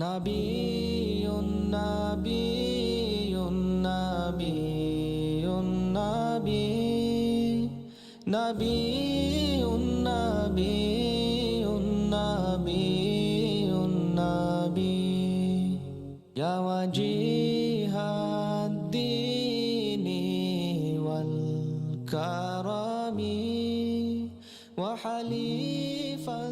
নাবিয়ুন নাবিয়ুন নাবিয়ুন নাবি নাবিয়ুন নাবিয়ুন নাবিয়ুন নাবি ইয়া ওয়াজিহাদ-দীনি ওয়াল কারামি ওয়া হালিফাল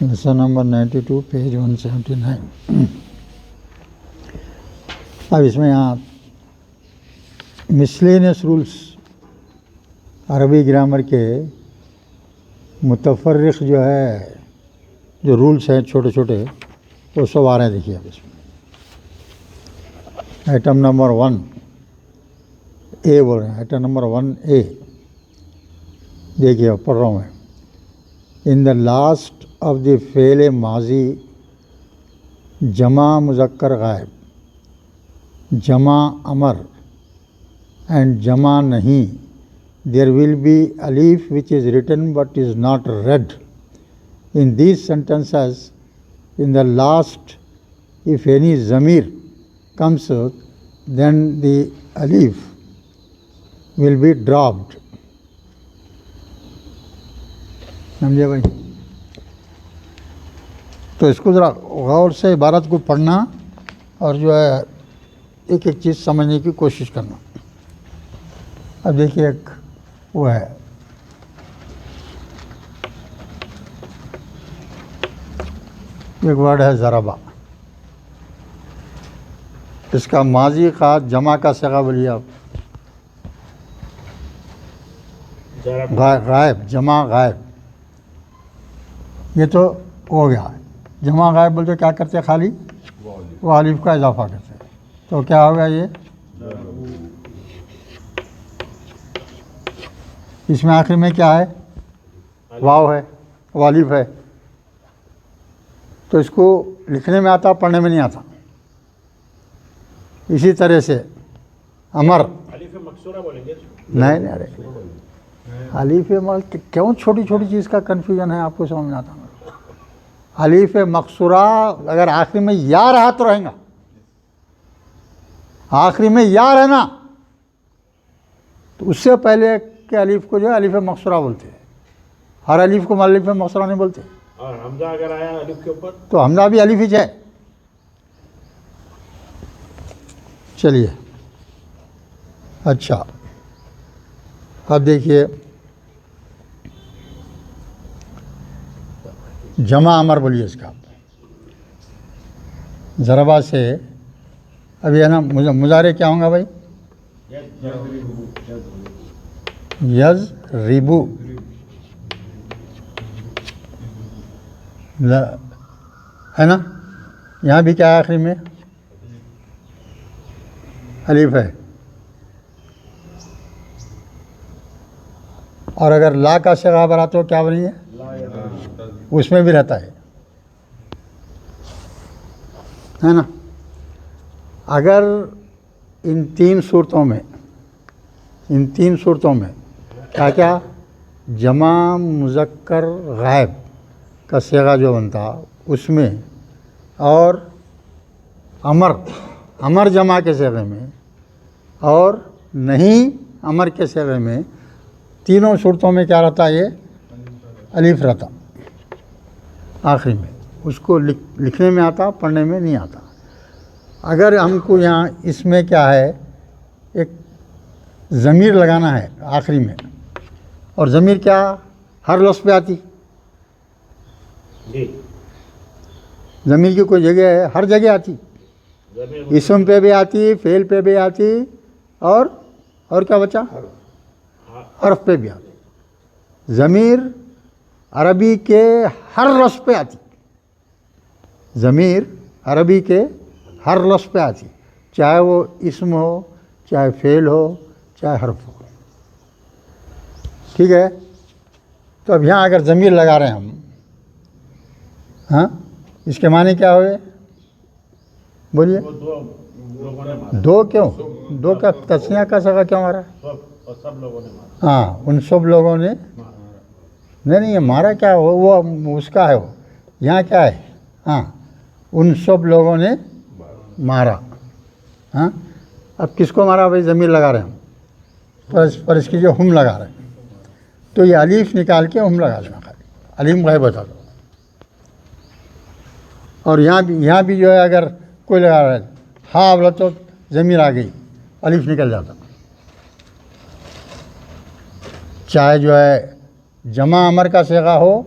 Lesson number 92, page 179. अब इसमें यहाँ मिसलेनियस रूल्स अरबी ग्रामर के मुतफर्रिक जो है जो रूल्स हैं छोटे छोटे वो सब आ रहे हैं। देखिए अब इसमें आइटम नंबर 1 ए बोल रहे हैं। आइटम नंबर 1A देखिए पढ़ रहा हूँ मैं। In the last of the फेल माजी जमा मुज़क्कर गायब, जमा अमर एंड जमा नहीं, देयर विल बी अलीफ which is written but is not read in these sentences. In the last, if any zamir comes out, then the alif will be dropped. समझे भाई? तो इसको ज़रा गौर से इबारत को पढ़ना और जो है एक एक चीज़ समझने की कोशिश करना. अब देखिए एक वो है एक वर्ड है ज़रबा. इसका माजी का जमा का सिगा बोलिए आप. गायब, जमा गायब, ये तो हो गया. जमा गायब बोलते क्या करते हैं? खाली वो अलिफ का इजाफा करते हैं. तो क्या हो गया ये? इसमें आखिर में क्या है? वाव है, वालिफ है. तो इसको लिखने में आता, पढ़ने में नहीं आता. इसी तरह से अमर नहीं अरे अलीफ क्यों छोटी छोटी चीज़ का कन्फ्यूजन है आपको समझ में आता. अलीफ मकसूरा अगर आखिरी में या रहा तो रहेगा. आखिरी में या रहना तो उससे पहले के अलीफ को जो है अलीफ मकसूरा बोलते हैं. हर अलीफ को अलीफ मकसूरा नहीं बोलते. और हमजा अगर आया अलिफ के ऊपर तो हमजा भी अलिफ ही है. चलिए अच्छा अब देखिए जमा अमर बोलिए इसका. ज़रबा से अभी है ना मुजारे क्या होगा भाई? यज रिबू है ना. यहाँ भी क्या है? आखिरी में अलीफ है. और अगर ला का सिगा बना तो क्या बनी है? उसमें भी रहता है ना. अगर इन तीन सूरतों में क्या क्या जमा मुज़क्कर गायब का सिगा जो बनता उसमें और अमर जमा के सिगे में और नहीं अमर के सिगे में, तीनों सूरतों में क्या रहता? ये अलीफ रहता आखिरी में. उसको लिखने में आता, पढ़ने में नहीं आता. अगर हमको यहाँ इसमें क्या है, एक ज़मीर लगाना है आखिरी में. और ज़मीर क्या हर लफ्ज़ पे आती? ज़मीर की कोई जगह है? हर जगह आती. इसम पे भी आती, फेल पे भी आती और क्या बचा? हर्फ पे भी आती. ज़मीर अरबी के हर लफ्ज़ पे आती. ज़मीर अरबी के हर लफ्ज़ पे आती, चाहे वो इसम हो, चाहे फेल हो, चाहे हर्फ हो. ठीक है. तो अब यहाँ अगर ज़मीर लगा रहे हैं हम, हाँ, इसके माने क्या हुए? बोलिए। वो दो लोगों ने मारा, दो क्यों? दो का तस्निया का सगा क्यों मारा? और सब लोगों ने मारा। हाँ, उन सब लोगों ने। नहीं, ये मारा क्या? वो उसका है वो। यहाँ क्या है? हाँ, उन सब लोगों ने मारा। हाँ, अब किसको मारा भाई? ज़मीर लगा रहे हैं हम, पर इसकी जो हम लगा रहे हैं, तो ये अलीफ निकाल के हम लगा देना खाली, अलीम गायब बता दो। और यहाँ भी जो है अगर कोई लगा रहा है हाँ बोला तो ज़मीर आ गई, अलीफ निकल जाता। चाहे जो है जमा अमर का सेगा हो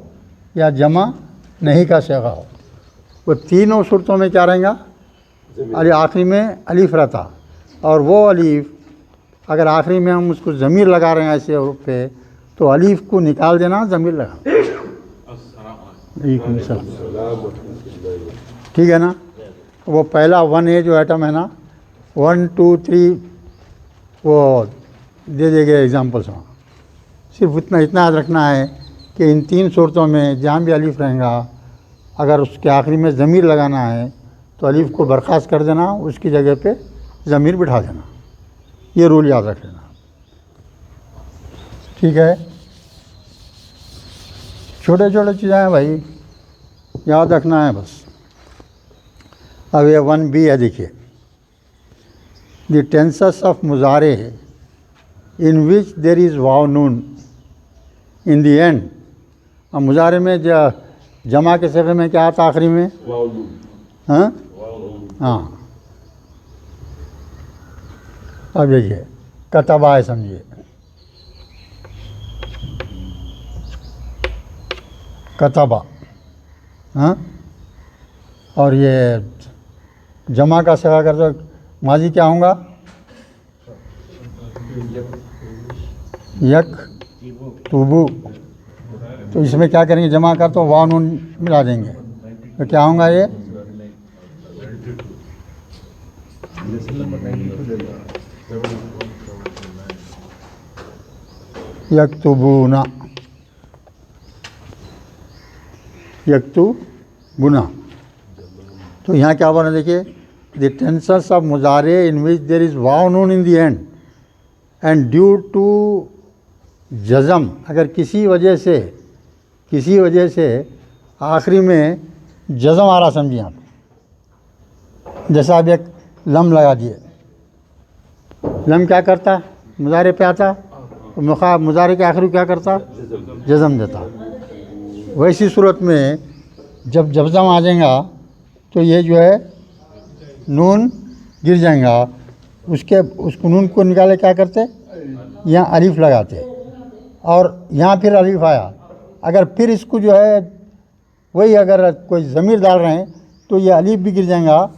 या जमा नहीं का सेगा हो, वो तीनों सूरतों में क्या रहेगा? अली आखिरी में अलीफ रहता। और वो अलीफ अगर आखिरी में हम उसको ज़मीर लगा रहे हैं ऐसे हरूफ पे, तो अलीफ को निकाल देना, ज़मीर लगा। ठीक है ना? वो पहला 1A जो आइटम है ना, 1 2 3 वो दे देंगे एग्जाम्पल्स वहाँ। सिर्फ इतना याद रखना है कि इन तीन सूरतों में जहाँ भी अलीफ रहेगा, अगर उसके आखिरी में ज़मीर लगाना है तो अलीफ को बर्खास्त कर देना, उसकी जगह पे ज़मीर बिठा देना। ये रूल याद रख लेना। ठीक है? छोटे छोटे चीज़ें हैं भाई, याद रखना है बस। अब ये 1B है, देखिए। द टेंसेस ऑफ मुजारे इन विच देर इज़ वाव नून इन दी एंड। अब मुजारे में जमा के सिगे में क्या आता आखिरी में? हाँ हाँ। अब देखिए, कतबा है, समझिए। कतबा, हाँ। और ये जमा का सिगा कर दो, माजी क्या होगा? यक तुबू। तो इसमें क्या करेंगे? जमा कर तो वाव नून मिला देंगे, तो क्या होगा ये? यक्तुबूना, यक्तुबुना। तो यहाँ क्या बोला? देखिए, द टेंसेस ऑफ मुजारे इन विच देर इज़ वाव नून in the end and due to जज़म, अगर किसी वजह से आखिरी में जज़म आ रहा, समझिए आप। जैसा आप एक लम लगा दिए, लम क्या करता? मुजारे पे आता, तो मुजारे के आखिरी क्या करता? जज़म देता। वैसी सूरत में जब जज़म आ जाएगा तो ये जो है नून गिर जाएगा, उसको नून को निकाले क्या करते? यहाँ अलीफ लगाते, और यहाँ फिर अलीफ आया। अगर फिर इसको जो है वही अगर कोई ज़मीर डाल रहे हैं तो ये अलीफ भी गिर जाएगा,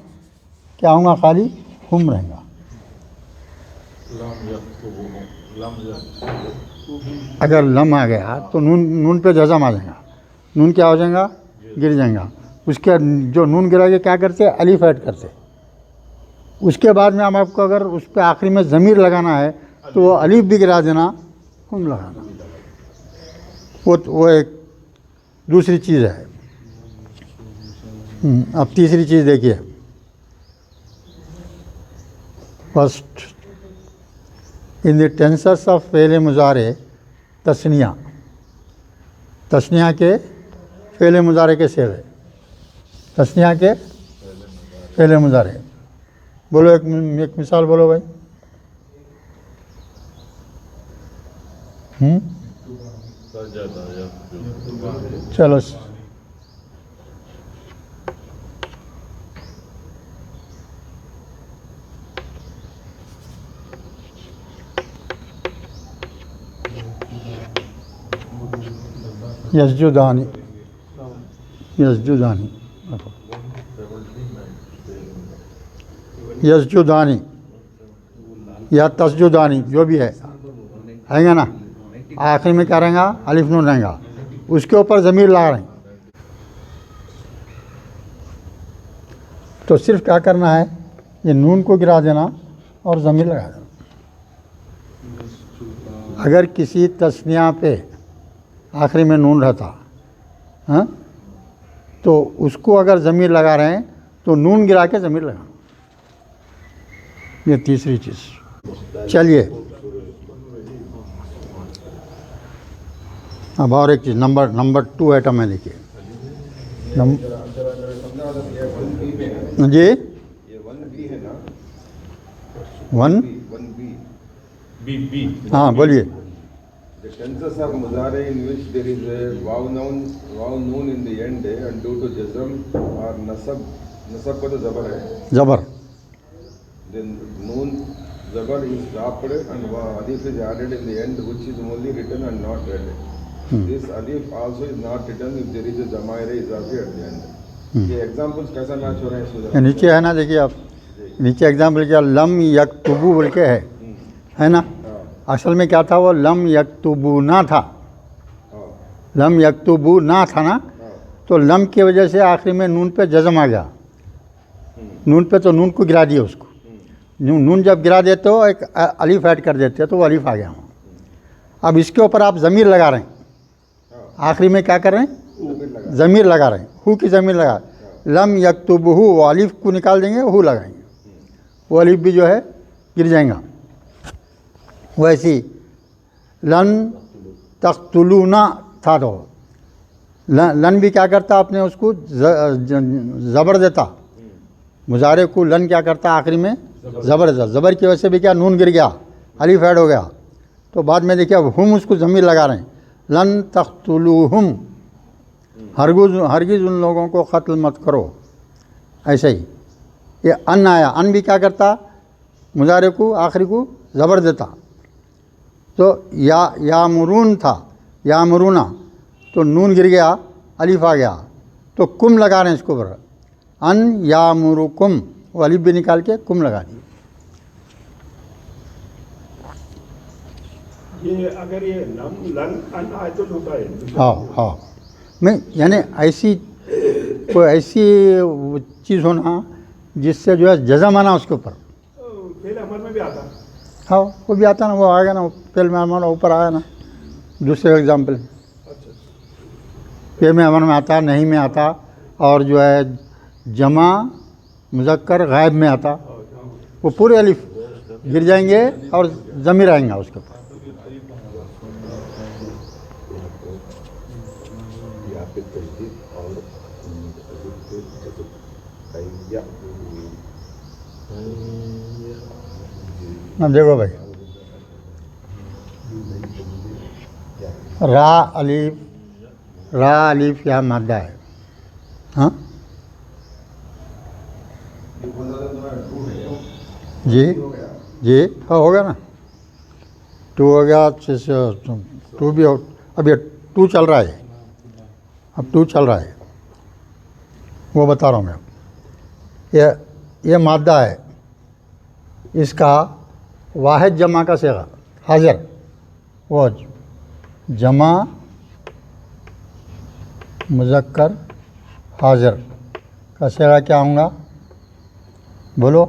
क्या होगा? खाली हम रहेगा। अगर लम आ गया तो नून पे जज़म आ जाएगा, नून क्या हो जाएगा? गिर जाएगा। उसके जो नून गिरा के क्या करते? अलीफ ऐड करते। उसके बाद में हम आपको अगर उस पर आखिरी में ज़मीर लगाना है तो वो अलीफ भी गिरा देना, हम लगाना। वो एक दूसरी चीज़ है। अब तीसरी चीज़ देखिए। First, in the tenses of फेले मुजारे, तस्निया के फेले मुजारे के सेवे, तस्निया के फेले मुजारे। बोलो एक मिसाल बोलो भाई। चलो, यस्जुदानी, यस्जुदानी या तस्जुदानी, जो भी है ना, आखिर में क्या रहेगा? अलिफ नून रहेगा, उसके ऊपर ज़मीर लगा रहे हैं। तो सिर्फ क्या करना है? ये नून को गिरा देना और ज़मीर लगा देना। अगर किसी तस्निया पे आखिरी में नून रहता, हाँ, तो उसको अगर ज़मीर लगा रहे हैं तो नून गिरा के ज़मीर लगाना। ये तीसरी चीज़। चलिए अब और एक चीज़, नंबर 2 आइटम है, देखिए जी, वन बी हाँ बोलिए। The tenses are mudare in which there is a vav noon in the end and due to jazm or nasab ko to zabar hai. ज़बर, Then noon zabar is dropped and alif is added in the end, which is only written and not read. This alif also is not written if there is a jamaire izafi at the end. ये examples कैसा match हो रहे हैं इसमें? ये नीचे है ना, देखिए आप नीचे एग्जाम्पल क्या, लम यक्तुबू बोल के है ना। असल में क्या था, वो लम यक्तुबू ना था, लम यक्तुबू ना था ना, तो लम की वजह से आखिरी में नून पे जज़म आ गया। नून पे तो नून को गिरा दिया उसको, नून जब गिरा देते हो एक अलीफ ऐड कर देते हो तो वो अलीफ आ गया। अब इसके ऊपर आप ज़मीर लगा रहे हैं, आखिरी में क्या कर रहे हैं, ज़मीर लगा रहे हैं, हु की ज़मीर लगा, लम यक्तुबहू, वो अलीफ को निकाल देंगे, हु लगाएंगे, वो अलीफ भी जो है गिर जाएगा। वैसी लन तख्तुलूना था, तो लन भी क्या करता, आपने उसको ज़बर देता, मुजारे को लन क्या करता आखिरी में ज़बर देता, ज़बर की वजह से भी क्या नून गिर गया, अलीफ ऐड हो गया। तो बाद में देखिए अब हम उसको ज़मीर लगा रहे हैं, लन तख्तुलूहुम, हरगिज़ उन लोगों को क़त्ल मत करो। ऐसे ही ये अन आया, अन भी क्या करता, मुजारे को आखिरी को ज़बर देता। तो यामुरून था, यामुरूना, तो नून गिर गया, अलीफ आ गया, तो कुम लगा रहे हैं इसको ऊपर, अन यामुरुकुम, वो अलीफ भी निकाल के कुम लगा दी। ये अगर ये लन अन आए तो होता है। हाँ मैं यानी ऐसी कोई ऐसी चीज़ होना जिससे जो है जज़म आना उसके ऊपर। पहले अमल में भी आता है। हाँ वो भी आता ना, वो आएगा ना, पेल में अमर ऊपर आया ना, दूसरे एग्जाम्पल पे में अमर में आता, नहीं में आता, और जो है जमा मुज़क्कर गायब में आता, वो पूरे अलिफ गिर जाएंगे और ज़मीर आएंगा उसके ऊपर। अब देखो भाई, रा अलीफ क्या मादा है, हाँ जी हाँ हो गया ना, 2 हो गया, 2 भी हो, अब ये 2 चल रहा है, अब 2 चल रहा है, वो बता रहा हूँ मैं। ये मादा है, इसका वाहिद जमा का सेगा हाजिर, वो जमा मुज़क्कर हाजिर का सेगा क्या होगा, बोलो।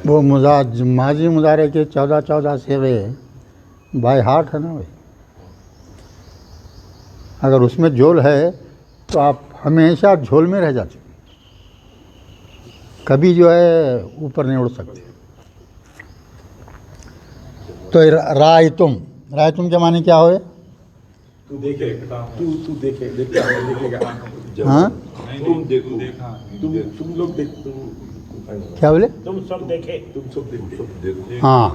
वो माजी मुजारे के 14 सेगे बाय हार्ट है ना भाई। अगर उसमें झोल है तो आप हमेशा झोल में रह जाते, कभी जो है ऊपर नहीं उड़ सकते। तो रायतुम के माने क्या हुए, तू देखे, तू देखेगा, हाँ तुम देखो, तुम लोग देख, क्या बोले, तुम सब देखे, तुम सब देखो, हाँ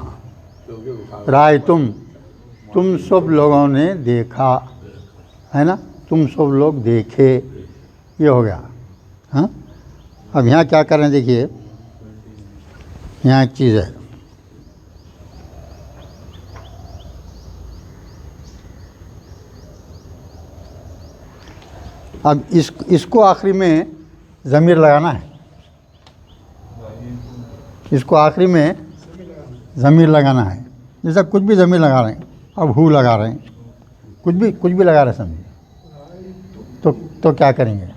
रायतुम, तुम सब लोगों ने देखा, है ना, तुम सब लोग देखे, ये हो गया। हाँ अब यहाँ क्या कर रहे हैं, देखिए यहाँ एक चीज़ है, अब इसको आखिरी में ज़मीर लगाना है, इसको आखिरी में ज़मीर लगाना है। जैसा कुछ भी ज़मीर लगा रहे हैं, अब हु लगा रहे हैं, कुछ भी लगा रहे हैं समझिए, तो क्या करेंगे,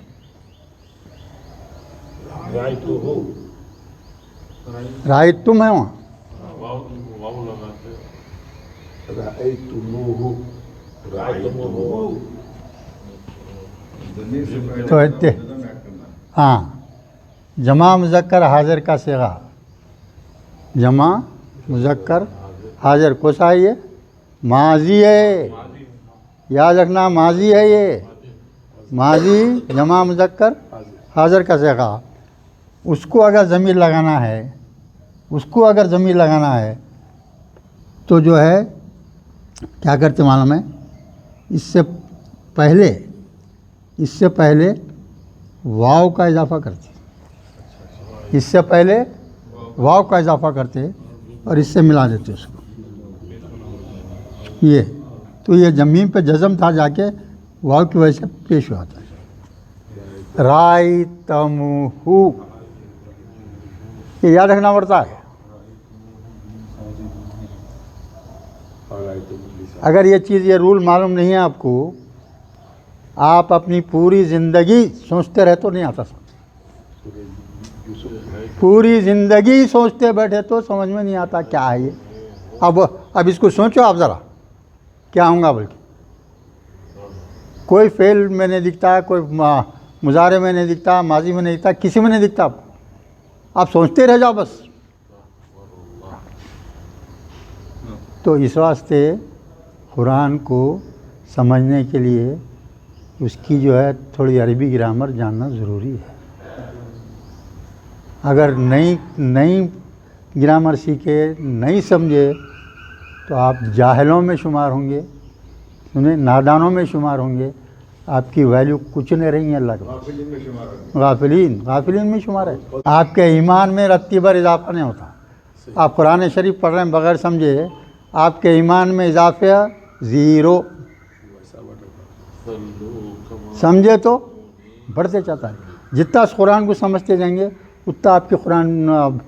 राय तुम है वहाँ, ज़मीर से पहले तो जमा इत्ते- मुजक्कर ऐड करना। हाँ, जमा मुज़क्कर हाजिर का सिगा, जमा मुज़क्कर हाजिर कौन सा है? ये माजी है, याद रखना, माजी है ये, माजी जमा मुज़क्कर हाजिर का सिगा। उसको अगर ज़मीर लगाना है, उसको अगर ज़मीर लगाना है तो जो है क्या करते मालूम है? इससे पहले वाव का इजाफा करते, इससे पहले वाव का इजाफा करते और इससे मिला देते उसको। ये तो ये ज़मीन पे जज़म था, जाके वाव की वजह से पेश हुआ था। राई तमहू, ये याद रखना पड़ता है। अगर ये चीज़, ये रूल मालूम नहीं है आपको, आप अपनी पूरी ज़िंदगी सोचते रहे तो नहीं आता समझ, पूरी ज़िंदगी सोचते बैठे तो समझ में नहीं आता क्या है ये। अब इसको सोचो आप ज़रा, क्या होगा। बल्कि कोई फेल में नहीं दिखता, कोई मुजारे में नहीं दिखता, माजी में नहीं दिखता, किसी में नहीं दिखता। आप सोचते रह जाओ बस। तो इस वास्ते कुरान को समझने के लिए उसकी जो है थोड़ी अरबी ग्रामर जानना ज़रूरी है। अगर नई ग्रामर सीखे, नहीं समझे, तो आप जाहिलों में शुमार होंगे, सुने, नादानों में शुमार होंगे। आपकी वैल्यू कुछ नहीं रही है अल्लाह के पास। गाफिलीन में शुमार है। आपके ईमान में रत्ती भर इजाफा नहीं होता। आप कुरान शरीफ पढ़ रहे हैं बगैर समझे, आपके ईमान में इजाफे ज़ीरो, समझे तो बढ़ते जाता है। जितना कुरान को समझते जाएंगे उतना आपके कुरान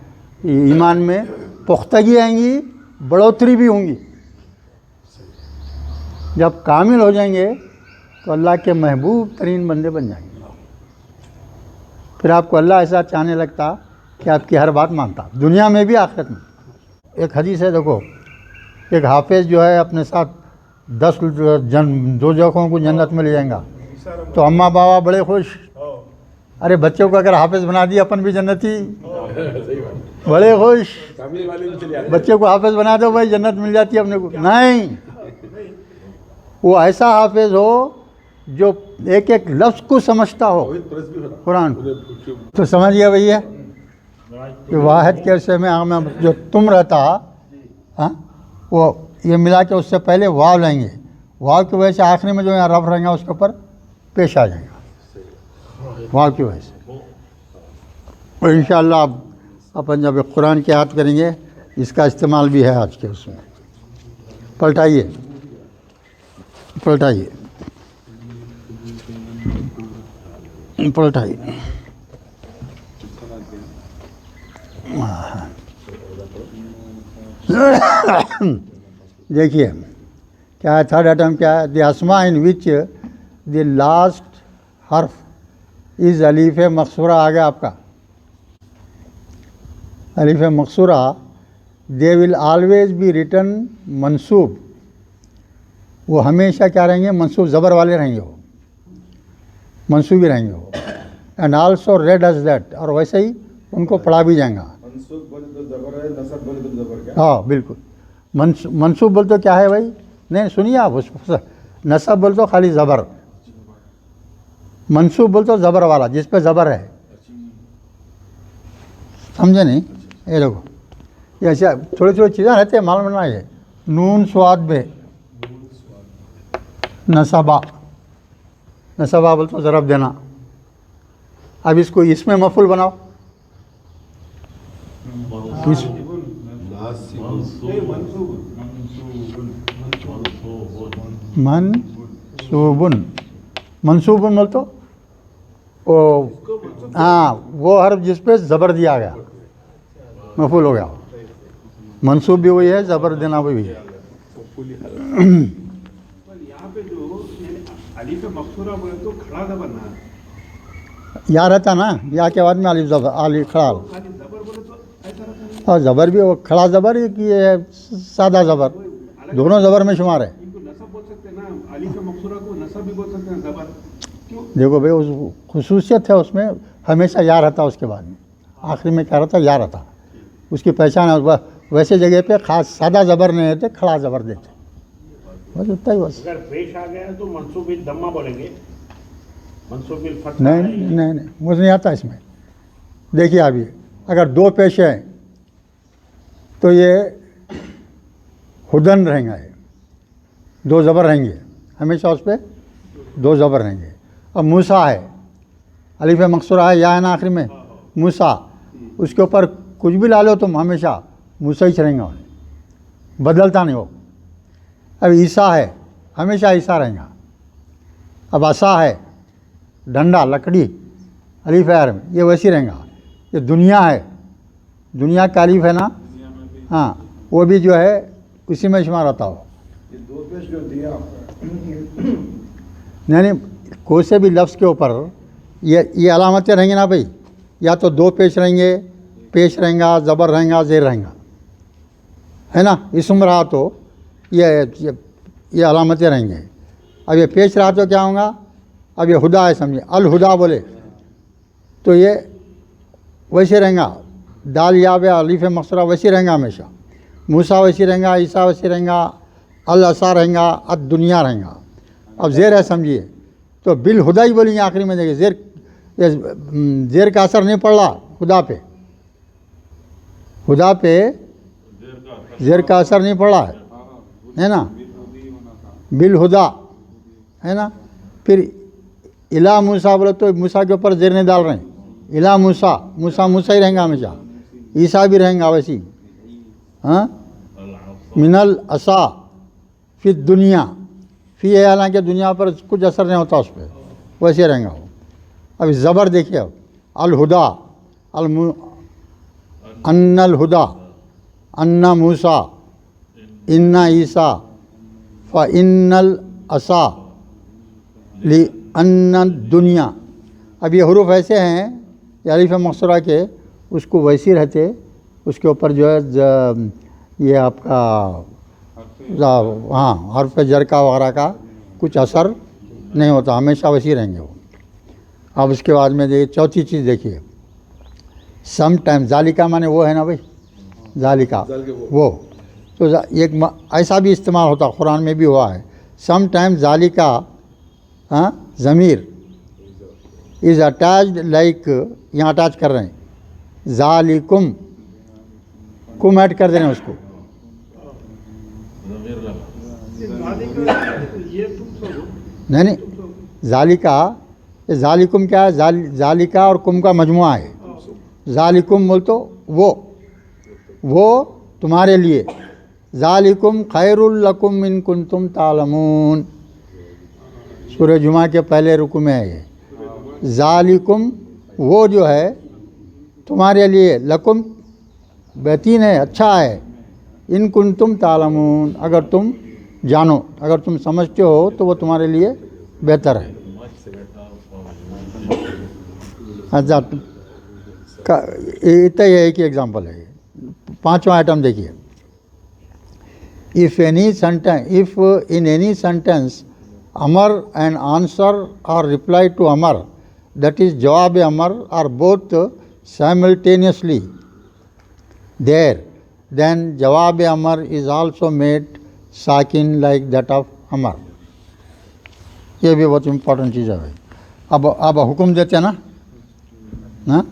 ईमान में पुख्तगी आएंगी, बढ़ोतरी भी होंगी। जब कामिल हो जाएंगे तो अल्लाह के महबूब तरीन बंदे बन जाएंगे। फिर आपको अल्लाह ऐसा चाहने लगता कि आपकी हर बात मानता, दुनिया में भी आखिरत में। एक हदीस है, देखो, एक हाफिज़ जो है अपने साथ 10 दो जगहों को जन्नत में ले जाएगा। तो अम्मा बाबा बड़े खुश, अरे बच्चों को अगर हाफिज़ बना दिया अपन भी जन्नती, बड़े खुश। बच्चे को हाफिज़ बना दो भाई, जन्नत मिल जाती है अपने को। नहीं, वो ऐसा हाफिज़ हो जो एक एक लफ्ज़ को समझता हो कुरान को। तो समझिए भैया कि वाहिद के अरसे में जो तुम रहता, हाँ, वो ये मिला के उससे पहले वाव लेंगे, वाव की वजह से आखिरी में जो यहाँ रफ रहेंगे उसके ऊपर पेश आ जाएगा, वाव की वजह से। और इंशाअल्लाह अपन जब कुरान की याद करेंगे, इसका इस्तेमाल भी है आज के उसमें। पलटाइए पलटाइए पलटाइए। देखिए क्या है, थर्ड आइटम क्या है? द अस्मा इन विच द लास्ट हर्फ इज़ अलीफ मकसूरा। आ गया आपका अलीफ मकसूरा। They will always be written मंसूब, वो हमेशा क्या रहेंगे? मंसूब ज़बर वाले रहेंगे, वो मंसूबी रहेंगे वो। And also read as that, और वैसे ही उनको पढ़ा भी जाएगा। मंसूब बोले तो ज़बर है, नसब बोले तो ज़बर क्या? हाँ बिल्कुल। मंसूब बोल तो क्या है भाई? नहीं सुनिए आप, उस नसब बोल तो खाली ज़बर, मंसूब बोल तो ज़बर वाला जिस पे ज़बर है, समझे नहीं? ये देखो, ये ऐसा थोड़ी थोड़ी चीज़ें रहती है, मालूम ना। ये नून स्वाद बे, नसबा, नसबा बोल तो ज़रब देना। अब इसको इसमें मफूल बनाओ, मनसूबुन, मनसूबुन बोल तो ओ, हाँ, वो हर्फ जिस पे ज़बर दिया गया मफूल हो गया। मनसूब भी वही है, ज़बर देना भी वही है। यहाँ पे जो अलीफ मकसूरा बोले तो खड़ा ज़बर ना, या रहता ना, या के बाद में अलिफ ज़बर, अलिफ खड़ा, खाली ज़बर बोले तो ऐसा रहता नहीं। और ज़बर भी वो खड़ा ज़बर कि ये सादा ज़बर, दोनों ज़बर में शुमार है। इनको नसब बोल सकते हैं ना, अलीफ मकसूरा को नसब भी बोल सकते हैं ज़बर, क्यों? देखो भाई, उस खुसूसियत है उसमें, हमेशा या रहता उसके बाद में, आखिरी में क्या रहता, या रहता, उसकी पहचान है। वैसे जगह पे खास सादा ज़बर नहीं देते, खड़ा ज़बर देते, बस उतना ही बस। अगर पेश आ गया तो मंसूबिल दम्मा बोलेंगे, मंसूबिल फतह नहीं नहीं नहीं नहीं, मुझे नहीं आता इसमें। देखिए अभी अगर दो पेश हैं तो ये हुदन रहेंगे, ये दो ज़बर रहेंगे, हमेशा उस पर दो ज़बर रहेंगे। अब मूसा है, अलिफ मकसूरा है, या है ना आखिरी में, मूसा, उसके ऊपर कुछ भी ला लो तुम, हमेशा मूसा ही रहेंगा, बदलता नहीं हो। अब ईसा है, हमेशा ईसा रहेगा। अब असा है, डंडा, लकड़ी, अलिफ है में, ये वैसी रहेगा। ये दुनिया है, दुनिया का अलिफ है ना, हाँ, वो भी जो है उसी में शुमार होता हो। ये दो पेश जो दिया नहीं, कोई से भी लफ्ज़ के ऊपर ये अलामतें रहेंगी ना भाई, या तो दो पेश रहेंगे, पेश रहेगा, ज़बर रहेगा, ज़ेर रहेगा, है ना। इसम रहा तो ये अलामतें रहेंगे। अब ये पेश रहा तो क्या होगा, अब ये हुदा है, समझिए, अल हुदा बोले तो ये वैसे रहेगा, दाल या बे अलीफ मकसूरा वैसे रहेगा हमेशा, मूसा वैसी रहेगा, ईसा वैसी रहेगा, अल असा रहेगा, अद दुनिया रहेगा। अब ज़ेर है, समझिए, तो बिल हुदा ही बोलेंगे आखिरी में। देखिए ज़ेर का असर नहीं पड़ रहा हुदा पे, हुदा पे ज़ेर का असर नहीं पड़ रहा है ना, बिल हुदा है ना। फिर इला मूसा बोले तो मूसा के ऊपर ज़ेर नहीं डाल रहे हैं, इला मूसा, मूसा मूसा ही रहेगा हमेशा, ईसा भी रहेगा वैसी। हाँ, मिनल असा फिर दुनिया, फिर है, हालांकि दुनिया पर कुछ असर नहीं होता उस पर, वैसे रहेगा वो। अभी ज़बर देखिए, अब अल हुदा, अन्नल हुदा, अन्ना मूसा, इन्ना ईसा, फ़ इन्नल असा ली अन्ना दुनिया। अब ये हरूफ ऐसे हैं, ये अलीफ मकसूरा के, उसको वैसी रहते, उसके ऊपर जो है ये आपका हाँ हर्फ जर का वगैरह का कुछ असर नहीं होता, हमेशा वैसी रहेंगे वो। अब उसके बाद में देखिए चौथी चीज़ देखिए, सम टाइम, जालिका माने वो है ना भाई, जालिका वो, तो एक ऐसा भी इस्तेमाल होता, कुरान में भी हुआ है। सम टाइम जालिका, हाँ, ज़मीर इज़ अटैच्ड, लाइक यहाँ अटैच कर रहे हैं, जालिकुम, कुम ऐड कर दे रहे हैं उसको, नहीं नहीं, जालिका, जालिकुम क्या है, जालिका और कुम का मजमुआ है। जालिकुम बोल तो वो तुम्हारे लिए, जालिकुम खैरुल लकुम इन कुंतुम तालमून, सूरह जुमा के पहले रुकू में है ये। जालिकुम वो जो है तुम्हारे लिए, लकुम बेहतरीन है, अच्छा है, इन कुंतुम तालमून, अगर तुम जानो, अगर तुम समझते हो तो वो तुम्हारे लिए बेहतर है। अच्छा, इतना ही एक ही एग्जाम्पल है। पांचवा आइटम देखिए, इफ़ इन एनी सेंटेंस अमर एंड आंसर और रिप्लाई टू अमर, that is jawab amar, are both simultaneously there, then jawab amar is also made sakin like that of amar। ये भी बहुत इम्पोर्टेंट चीज़ है भाई। अब हुक्म देते हैं ना, हाँ,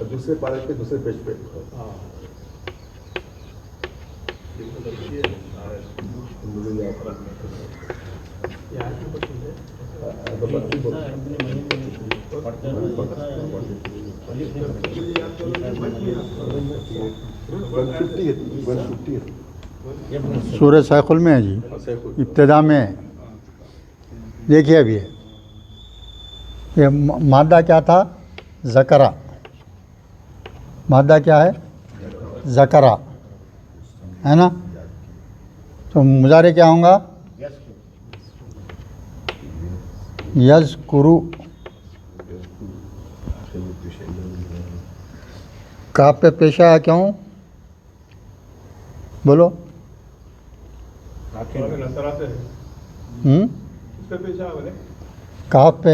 दूसरे पारे के दूसरे पेज पे सूरह सैखुल में है जी, इब्तिदा में है। देखिए अभी ये मादा क्या था, ज़करा, मादा क्या है, ज़करा, है ना। तो मुजारे क्या होगा? यज़कुरु। काफ पे पेशा है, क्यों? बोलो। नसरा से इस पे पेशा है बोले, काफ पे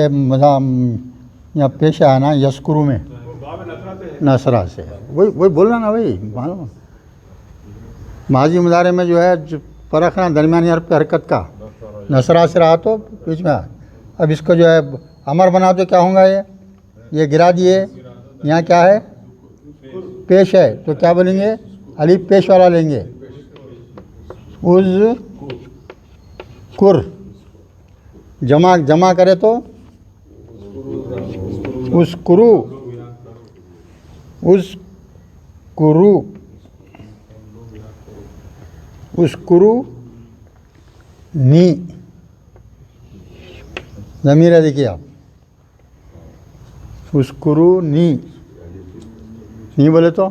यहाँ पेशा है ना यज़कुरु में, वो गाँव में नसरा से है। नसरा से। वही बोलना ना, वही मालूम। माजी मुजारे में जो है जो परखना दरमियानी हरफ पे हरकत का, नसरा से रहा तो बीच में आए। अब इसको जो है अमर बनाओ तो क्या होगा? ये गिरा दिए, यहाँ क्या है? पेश है, तो क्या बोलेंगे? अलीफ पेश वाला लेंगे। उज कुर। जमा करे तो उस्कुरु। उस्कुरु। उस्कुरु नी। ज़मीर है, देखिए आप। उस्कुरु नी। नी बोले तो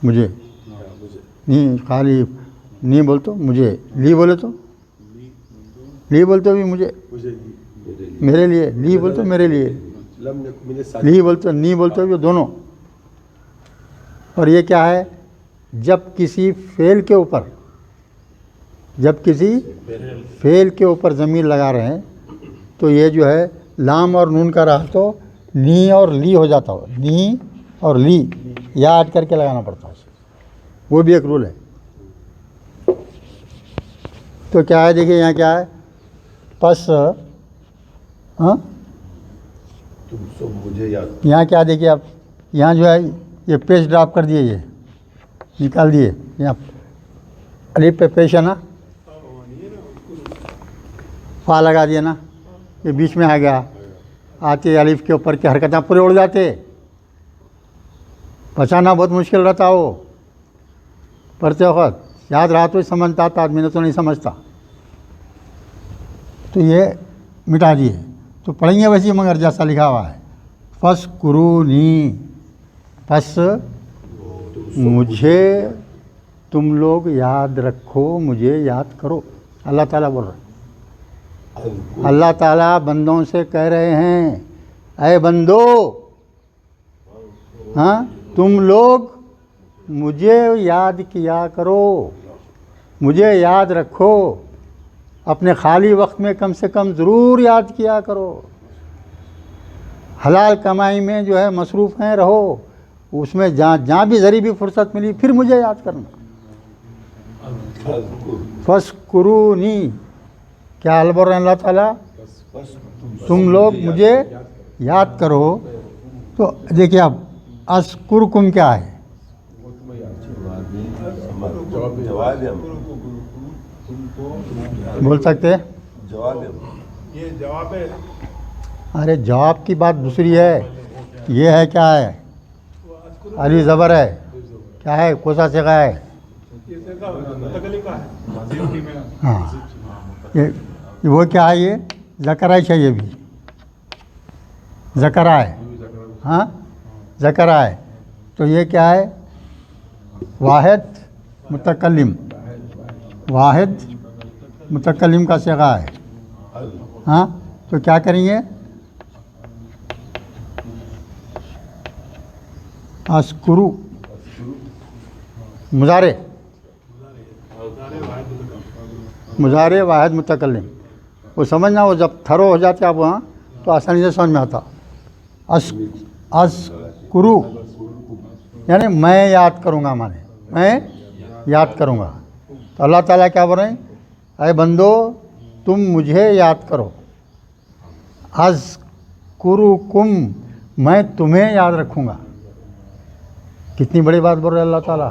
मुझे। नी खाली नी बोल तो मुझे। ली बोले तो ली बोलते भी मुझे, मेरे लिए। ली बोलते मेरे लिए। ली बोलते नी बोलते भी दोनों। और ये क्या है? जब किसी फेल के ऊपर, जब किसी फेल के ऊपर ज़मीर लगा रहे हैं तो ये जो है लाम और नून का रहा तो नी और ली हो जाता हो। नी और ली याद करके लगाना पड़ता है, वो भी एक रूल है। तो क्या है, देखिए यहाँ क्या है? पस, हाँ, मुझे याद। यहाँ क्या देखिए आप, यहाँ जो है ये पेश ड्रॉप कर दिए, ये निकाल दिए। यहाँ अलीफ पे पेश है ना, फा लगा दिया ना, ये बीच में आ गया। आते अलीफ के ऊपर की हरकतें पूरे उड़ जाते, बचाना बहुत मुश्किल रहता हो। पढ़ते वक्त याद रहा तो समझता आता, आदमी ने तो नहीं समझता। तो ये मिटा दिए। तो पढ़ेंगे वैसे, मगर जैसा लिखा हुआ है, फस कुरूनी, बस मुझे तुम लोग याद रखो, मुझे याद करो। अल्लाह ताला बोल रहे हैं। अल्लाह ताला बंदों से कह रहे हैं, अय बंदो, हाँ, तुम लोग मुझे याद किया करो, मुझे याद रखो। अपने खाली वक्त में कम से कम ज़रूर याद किया करो। हलाल कमाई में जो है मसरूफ़ हैं, रहो उसमें। जहाँ भी ज़री भी फुर्सत मिली फिर मुझे याद करना। फस्कुरूनी, क्या बोल रहे हैं अल्लाह ताला? तुम लोग मुझे याद करो। तो देखिए अब अस्कुरकुम क्या है? बोल सकते हैं? ये जवाब है। अरे जवाब की बात दूसरी है। ये है क्या है? अली ज़बर है, क्या है? कोसा सेगा है। ये देखा मुतकल्लिम का है। हाँ, ये वो क्या है? ये ज़करा है, ये भी ज़करा है। हाँ, ज़करा है। तो ये क्या है? वाहिद मुतकल्लिम। वाहिद मुतकल्लिम का सेगा है। हाँ, तो क्या करेंगे? अस्कुरु मुजारे, मुजारे वाहिद मुतकल्लिम। वो समझना, वो जब थरो हो जाते आप वहाँ तो आसानी से समझ में आता। अस्कुरु यानी मैं याद करूँगा, माने मैं याद करूँगा। तो अल्लाह ताला क्या बोल रहे हैं? अरे बंदो, तुम मुझे याद करो। अज़कुरुकुम, मैं तुम्हें याद रखूँगा। कितनी बड़ी बात बोल रहे हैं अल्लाह ताला।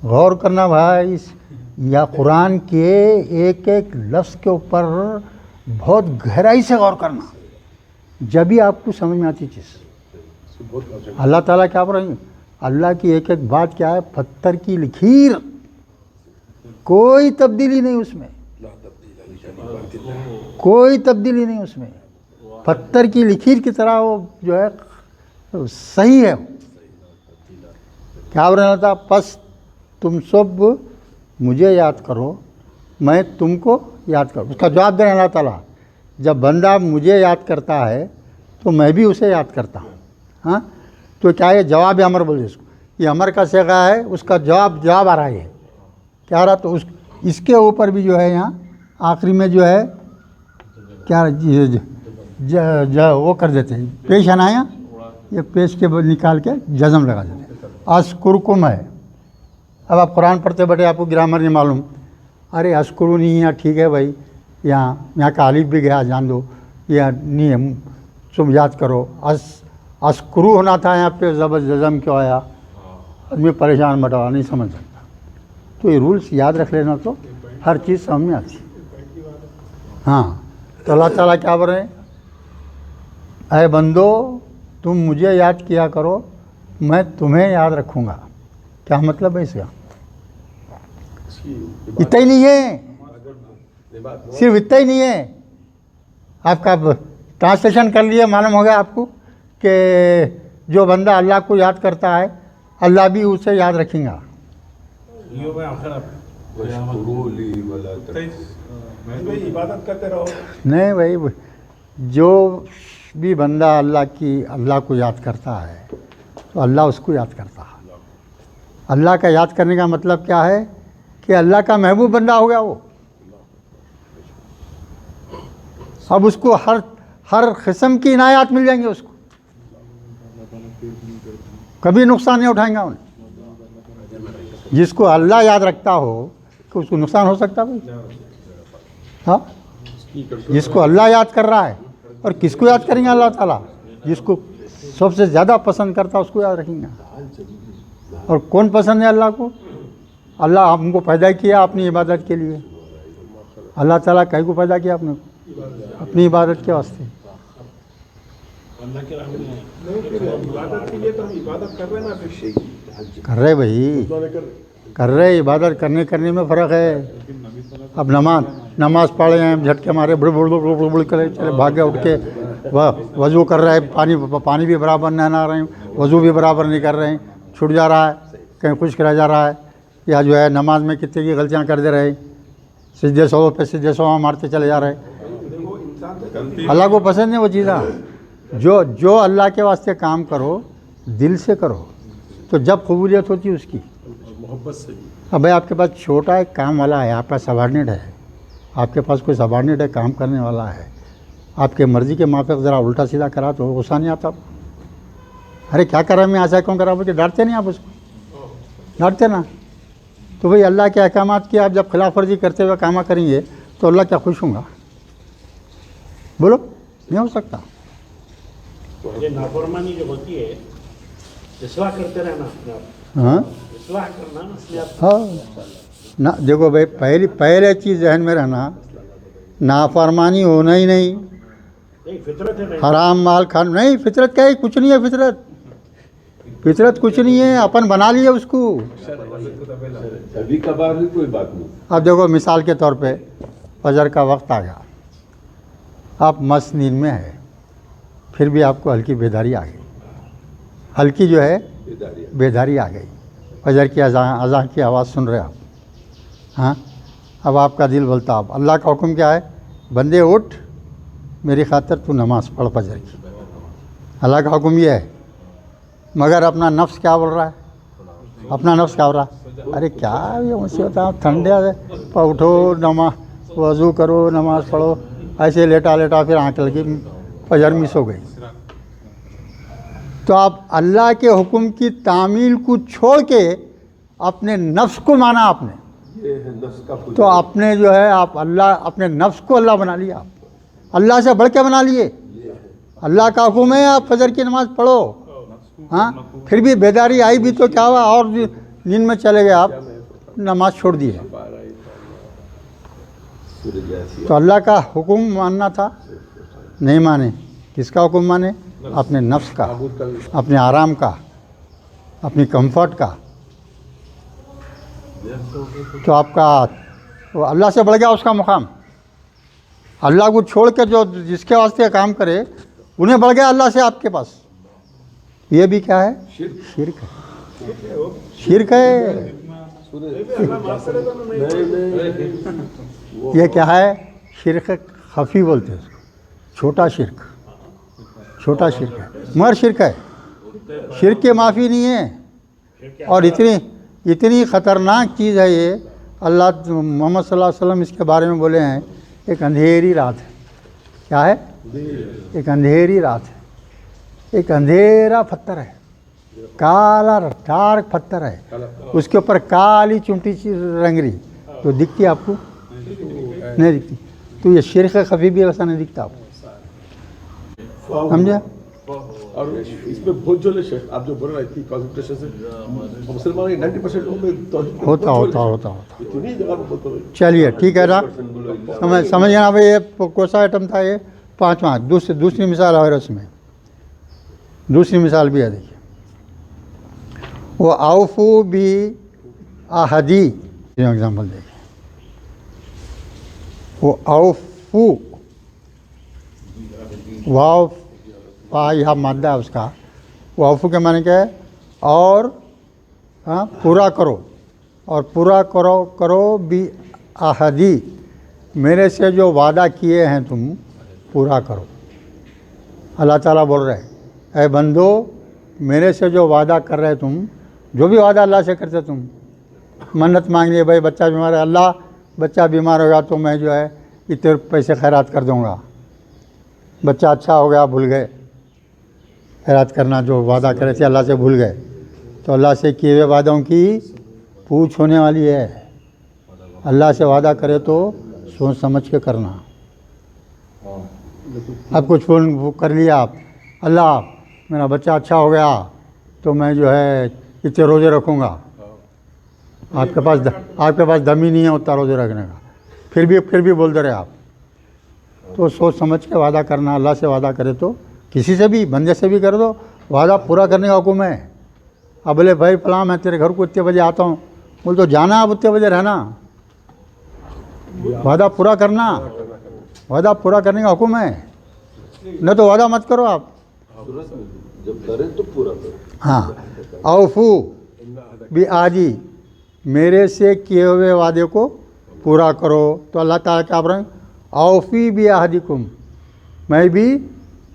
गौर करना भाई, या कुरान के एक एक लफ्ज़ के ऊपर बहुत गहराई से गौर करना, जब भी आपको समझ में आती चीज़। अल्लाह ताला क्या बोल रहे हैं? अल्लाह की एक एक बात क्या है? पत्थर की लकीर, कोई तब्दीली नहीं उसमें, कोई तब्दीली नहीं उसमें। पत्थर की लकीर की तरह वो जो है सही है। क्या बोल रहा था? पस तुम सब मुझे याद करो, मैं तुमको याद करूँ। उसका जवाब देना अल्लाह ताला, जब बंदा मुझे याद करता है तो मैं भी उसे याद करता हूँ। हाँ, तो क्या ये जवाब अमर बोलते इसको, ये अमर का सेगा है, उसका जवाब आ रहा है। क्या आ रहा, तो उस इसके ऊपर भी जो है यहाँ आखिरी में जो है क्या वो कर देते हैं, पेश अनाया, ये पेश के निकाल के जज़म लगा देते हैं। अस्कुरकुम है। अब आप कुरान पढ़ते बैठे, आपको ग्रामर नहीं मालूम, अरे अस्कुरु नहीं है, ठीक है भाई, यहाँ का अलिफ भी गया, जान दो, यह नहीं है, तुम याद करो। अस्कुरु होना था, यहाँ पे ज़बर जज़म क्यों आया, आदमी परेशान बटा नहीं समझ सकता। तो ये रूल्स याद रख लेना तो हर चीज़ समझ में आती है। हाँ, तो अल्लाह ताला क्या बोल रहे हैं, अरे बंदो तुम मुझे याद किया करो, मैं तुम्हें याद रखूँगा। क्या मतलब है इसका? इतना ही नहीं है, सिर्फ इतना ही नहीं है, आपका ट्रांसलेशन कर लिए, मालूम हो गया आपको कि जो बंदा अल्लाह को याद करता है अल्लाह भी उसे याद रखेगा। इबादत करते रहो। नहीं भाई, जो भी बंदा अल्लाह को याद करता है तो अल्लाह उसको याद करता है। अल्लाह का याद करने का मतलब क्या है कि अल्लाह का महबूब बंदा हो गया वो। अब उसको हर किस्म की इनायत मिल जाएंगे, उसको कभी नुकसान नहीं उठाएंगा उन्हें। जिसको अल्लाह याद रखता हो कि उसको नुकसान हो सकता भाई? हाँ, जिसको अल्लाह याद कर रहा है, और किसको याद करेंगे अल्लाह ताला? जिसको सबसे ज़्यादा पसंद करता है उसको याद रखेंगे। और कौन पसंद है अल्लाह को? अल्लाह हमको पैदा किया अपनी इबादत के लिए। अल्लाह ताला कहीं को पैदा किया आपने? अपनी इबादत के वास्ते। इबादत के लिए तो हम इबादत कर रहे हैं ना, फिर कर रहे भाई, कर रहे। इबादत करने में फ़र्क है। अब नमाज पढ़े हैं, झटके मारे, बुड़ करे, चले भाग गए, उठ के वज़ू कर रहे हैं, पानी भी बराबर नहीं नहा रहे हैं, वज़ू भी बराबर नहीं कर रहे हैं, छूट जा रहा है, कहीं खुश्क रह जा रहा है, या जो है नमाज में कितने की गलतियाँ कर दे रहे हैं, सीधे सौ पे सीधे सौ मारते चले जा रहे हैं। अल्लाह को पसंद नहीं वो चीज़ें। जो अल्लाह के वास्ते काम करो, दिल से करो, तो जब कबूलियत होती है उसकी। अब भाई आपके पास छोटा एक काम वाला है, आपका सबॉर्डिनेट है, आपके पास कोई सबॉर्डिनेट है, काम करने वाला है, आपके मर्ज़ी के माफिक ज़रा उल्टा सीधा करा तो गुस्सा नहीं आता? अरे क्या करा, मैं ऐसा क्यों करा, बोल डांटते नहीं आप उसको? डांटते ना? तो भाई अल्लाह के अहकामात की आप जब खिलाफ वर्जी करते हुए काम करेंगे तो अल्लाह क्या खुश होगा? बोलो, नहीं हो सकता। ये नाफरमानी जो होती है, इस्लाह करते रहना अपने आप। हाँ इस्लाह करना ना अपने आप। हाँ ना, देखो भाई, पहले चीज़ जहन में रहना, नाफरमानी होना ही नहीं, एक फितरत है। हराम माल खाना नहीं। फितरत क्या है? कुछ नहीं है फितरत कुछ नहीं है, अपन बना लिए उसको। कभी कभार भी कोई बात नहीं। अब देखो मिसाल के तौर पे फजर का वक्त आ गया, आप मस्त नींद में है, फिर भी आपको हल्की बेदारी आ गई, हल्की जो है बेदारी आ गई, फजर की अज़ान की आवाज़ सुन रहे आप। हाँ, अब आपका दिल बोलता, अब अल्लाह का हुक्म क्या है, बंदे उठ, मेरी खातिर तू नमाज़ पढ़ फजर की। अल्लाह का हुक्म ये है, मगर अपना नफ्स क्या बोल रहा है? अपना नफ्स क्या बोल रहा है? अरे क्या ये मुझसे होता है, ठंडे उठो, नमाज वज़ू करो, नमाज़ पढ़ो, ऐसे लेटा फिर आँख लगी, फजर मिस हो गई। तो आप अल्लाह के हुक्म की तामील को छोड़ के अपने नफ्स को माना आपने, तो आपने जो है आप अपने नफ्स को अल्लाह बना लिया, आप अल्लाह से बढ़ के बना लिए। अल्लाह का हुक्म है आप फजर की नमाज़ पढ़ो, हाँ, फिर भी बेदारी आई भी तो क्या हुआ, और नींद में चले गए आप, नमाज छोड़ दिए। तो अल्लाह का हुक्म मानना था, नहीं माने। किसका हुक्म माने? अपने नफ्स का, अपने आराम का, अपनी कंफर्ट का। तो आपका तो अल्लाह से बढ़ गया उसका मुकाम। अल्लाह को छोड़ के जो जिसके वास्ते काम करे, उन्हें बढ़ गया अल्लाह से आपके पास। ये भी क्या है? शिर्क है। शिर्क है। अल्लाह माफ करे तो नहीं ये क्या है? शिरक खफी बोलते हैं उसको, छोटा शिरक, छोटा शिरक है, मगर शिरक है, शिरक की माफ़ी नहीं है। और इतनी ख़तरनाक चीज़ है ये। अल्लाह मोहम्मद सल्लल्लाहु अलैहि वसल्लम इसके बारे में बोले हैं, एक अंधेरी रात है। क्या है? एक अंधेरी रात है, एक अंधेरा पत्थर है, काला डार्क पत्थर है, उसके ऊपर काली चुंटी सी रंगरी, तो दिखती है आपको? नहीं दिखती। तो ये शिरक खफी भी वैसा नहीं दिखता आपको, समझे? और इसमें बहुत जो शेख आप जो बोल रहे थे कॉन्सेंट्रेशन से मुसलमान 90% लोग में तो होता। इतनी जगह पर बोलते हैं। चलिए ठीक है ना, समझ गया भाई। ये कौन सा आइटम था ये? 5वां। दूसरी मिसाल और उसमें दूसरी मिसाल भी है, देखिए। वो आउफू भी आहदी एग्जाम्पल देखिए। वो आउफू वाव पा यहाँ मादा है उसका, वो आउफू के माने क्या है? और हाँ, पूरा करो, और पूरा करो भी आहदी, मेरे से जो वादा किए हैं तुम पूरा करो। अल्लाह ताला बोल रहे हैं, ऐ बंदो मेरे से जो वादा कर रहे तुम, जो भी वादा अल्लाह से करते तुम, मन्नत मांग लिए भाई बच्चा बीमार है, अल्लाह बच्चा बीमार होगा तो मैं जो है इतने पैसे खैरात कर दूँगा। बच्चा अच्छा हो गया, भूल गए खैरात करना, जो वादा करे थे अल्लाह से भूल गए, तो अल्लाह से किए हुए वादों की पूछ होने वाली है। अल्लाह से वादा करे तो सोच समझ के करना। अब कुछ फोन कर लिया आप, अल्लाह मेरा बच्चा अच्छा हो गया तो मैं जो है इतने रोज़े रखूँगा, आपके पास दम ही नहीं है उतना रोज़े रखने का, फिर भी बोल दे रहे आप। तो सोच समझ के वादा करना। अल्लाह से वादा करे तो, किसी से भी, बंदे से भी कर दो, वादा पूरा करने का हुक्म है। अब बोले भाई फलां मैं तेरे घर को इतने बजे आता हूँ, बोल तो जाना, अब उतने बजे रहना, वादा पूरा करना, वादा पूरा करने का हुक्म है। न तो वादा मत करो आप, जब करें तो पूरा करो। हाँ, औफू भी आजी, मेरे से किए हुए वादे को पूरा करो। तो अल्लाह ताला क्या बोल रहे हैं? औफी भी आहदिकुम, मैं भी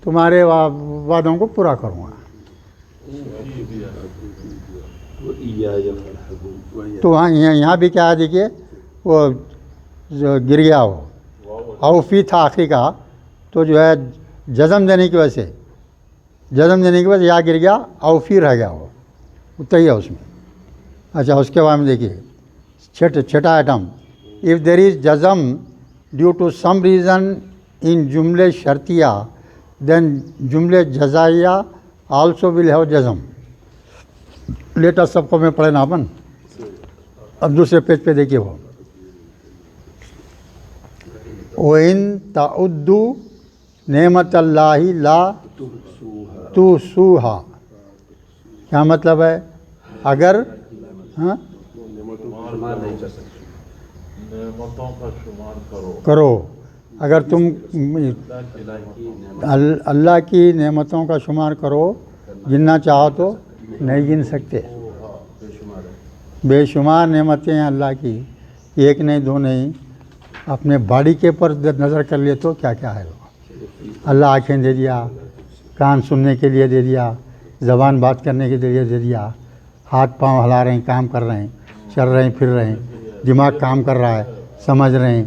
तुम्हारे वादों को पूरा करूँगा। तो वहाँ यहाँ भी क्या है, देखिए वो जो गिर गया वो औफी था आखिरी का, तो जो है जज़म देने की वजह से, यहाँ गिर गया, औफी रह गया, वो उतना ही है उसमें। अच्छा, उसके बाद में देखिए छठा आइटम, इफ़ देर इज़ जज़म due to some reason in जुमले शर्तिया देन जुमले जज़ाइया आल्सो विल हैव जज़म। लेटेस्ट सबको में पढ़े ना अपन। अब दूसरे पेज पे देखिए, वो इन ताउद्दू नेमतल्लाहि ला तुसूहा, क्या मतलब है? अगर हाँ करो, अगर तुम अल्लाह की नेमतों का शुमार करो, गिनना चाहो तो नहीं गिन सकते। बेशुमार नेमतें हैं अल्लाह की, एक नहीं दो नहीं। अपने बॉडी के ऊपर नज़र कर लिए तो क्या क्या है। अल्लाह आँखें दे दिया, कान सुनने के लिए दे दिया, ज़बान बात करने के लिए दे दिया, हाथ पांव हिला रहे हैं, काम कर रहे हैं, चल रहे हैं, फिर रहे हैं, दिमाग काम कर रहा है, समझ रहे हैं,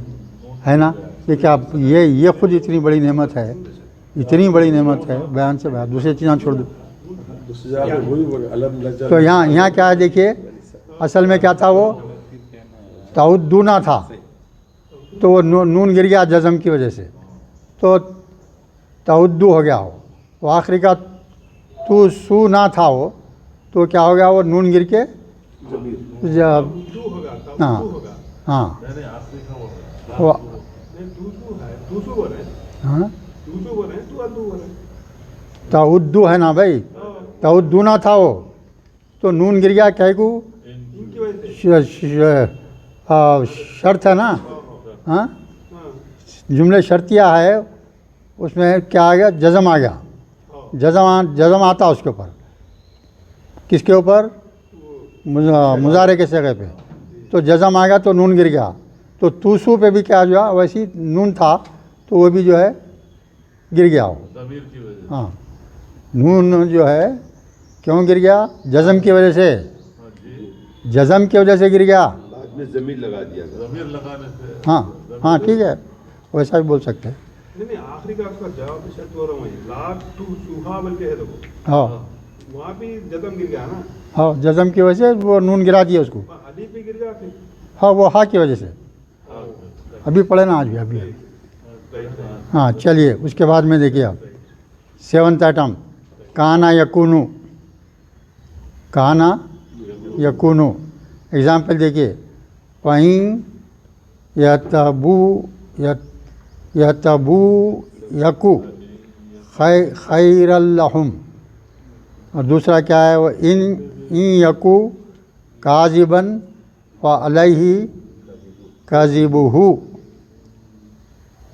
है ना। ये क्या, ये खुद इतनी बड़ी नेमत है, इतनी बड़ी नेमत है, बयान से बयान। दूसरी चीज़ें छोड़ दो। तो यहाँ क्या है, देखिए असल में क्या था, वो ताउद्दूना था, तो वो नून गिर गया जज़म की वजह से, तो ताउद्दू हो गया। वो आखिरी का तू सू ना था वो, तो क्या हो गया, वो नून गिर के हाँ हाँ वो हाँ ताउद्दू है ना भाई, ताउद्दू ना था वो, तो नून गिर गया, क्या को शर्त है ना। हाँ, जुमले शर्तिया है, उसमें क्या आ गया, जज़म आ गया। जज़म आता उसके ऊपर, किसके ऊपर? मुजारे के जगह पे। तो जज़म आएगा तो नून गिर गया। तो तूसू पे भी क्या जो है वैसी नून था तो वो भी जो है गिर गया हो। हाँ, नून जो है क्यों गिर गया? जज़म की वजह से, जज़म की वजह से गिर गया। बाद में ज़मीर लगा दिया था। हाँ हाँ ठीक है, वैसा भी बोल सकते हैं। नहीं आखिरी का आपका जवाब भी सच हो रहा हूँ, ला टू सुहा बल्कि है देखो, हाँ वहाँ भी जदम गिर गया ना, हाँ, जज़म की वजह से वो नून गिरा दिया उसको। अली पे गिर गया फिर। हाँ, वो हाँ की वजह से। अभी पढ़े ना आज भी, अभी हाँ चलिए, उसके बाद में देखिए आप 7th आइटम, काना यकूनु। काना यकूनु एग्जाम्पल देखिए, वहीं यतबू यतबू यकू खैरल्लहुम। और दूसरा क्या है? वो इन यकू काजिबन व अलैहि काजिबुहु।